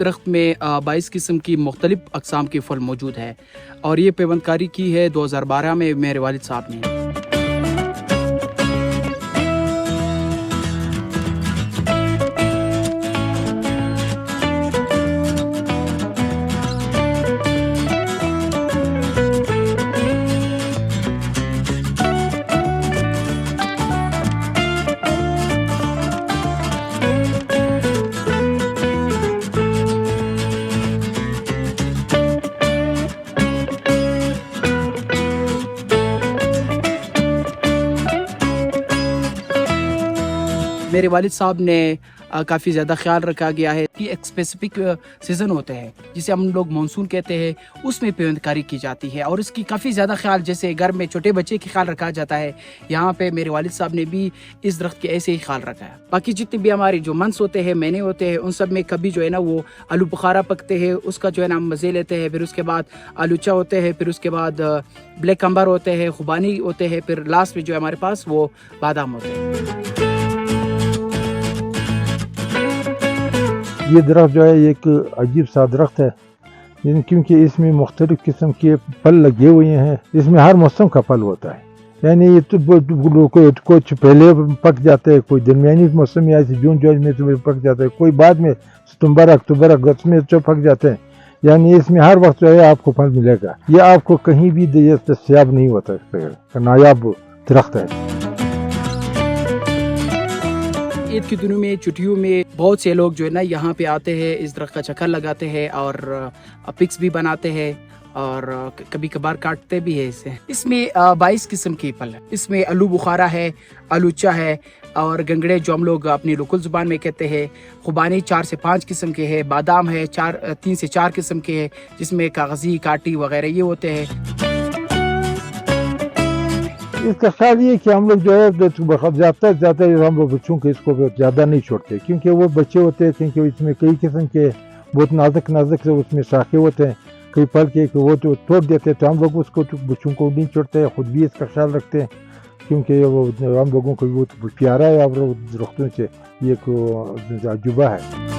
درخت میں 22 قسم کی مختلف اقسام کے پھل موجود ہے اور یہ پیوند کاری کی ہے 2012 میں میرے والد صاحب نے۔ میرے والد صاحب نے کافی زیادہ خیال رکھا گیا ہے کہ ایک اسپیسیفک سیزن ہوتا ہے جسے ہم لوگ مانسون کہتے ہیں، اس میں پیوند کاری کی جاتی ہے اور اس کی کافی زیادہ خیال، جیسے گھر میں چھوٹے بچے کی خیال رکھا جاتا ہے، یہاں پہ میرے والد صاحب نے بھی اس درخت کے ایسے ہی خیال رکھا ہے۔ باقی جتنے بھی ہمارے جو منس ہوتے ہیں، مینے ہوتے ہیں، ان سب میں کبھی جو ہے نا وہ آلو بخارا پکتے ہیں، اس کا جو ہے نا ہم مزے لیتے ہیں، پھر اس کے بعد آلوچا ہوتے ہیں، پھر اس کے بعد بلیک امبر ہوتے ہیں، خوبانی ہوتے ہیں، پھر لاسٹ میں جو ہے ہمارے پاس وہ بادام ہوتے ہیں۔ یہ درخت جو ہے ایک عجیب سا درخت ہے، کیونکہ اس میں مختلف قسم کے پھل لگے ہوئے ہیں۔ اس میں ہر موسم کا پھل ہوتا ہے، یعنی یہ تو کچھ پہلے پک جاتا ہے، کوئی درمیانی موسم میں ایسے جون جولائی میں پک جاتا ہے، کوئی بعد میں ستمبر اکتوبر اگست میں جو پک جاتے ہیں۔ یعنی اس میں ہر وقت جو ہے آپ کو پھل ملے گا، یہ آپ کو کہیں بھی دستیاب نہیں ہوتا، نایاب درخت ہے۔ عید کے دنوں میں، چھٹیوں میں بہت سے لوگ جو ہے نا یہاں پہ آتے ہیں، اس درخت کا چکر لگاتے ہیں اور پکس بھی بناتے ہیں اور کبھی کبھار کاٹتے بھی ہیں اسے۔ اس میں 22 قسم کے پھل ہیں۔ اس میں آلو بخارا ہے، آلوچا ہے اور گنگڑے جو ہم لوگ اپنی لوکل زبان میں کہتے ہیں، خوبانی 4 سے 5 قسم کے ہے، بادام ہے 3 سے 4 قسم کے ہے، جس میں کاغذی، کاٹی وغیرہ یہ ہوتے ہیں۔ اس کا خیال یہ کہ ہم لوگ جو ہے زیادہ سے زیادہ ہم لوگ بچوں کے اس کو زیادہ نہیں چھوڑتے، کیونکہ وہ بچے ہوتے ہیں، کیونکہ اس میں کئی قسم کے بہت نازک سے اس میں شاخے ہوتے ہیں، کئی پھل کے وہ تو توڑ دیتے ہیں، تو ہم لوگ اس کو بچوں کو نہیں چھوڑتے، خود بھی اس کا خیال رکھتے ہیں، کیونکہ وہ ہم لوگوں کو بہت پیارا ہے اور درختوں سے یہ ایک عجوبہ ہے۔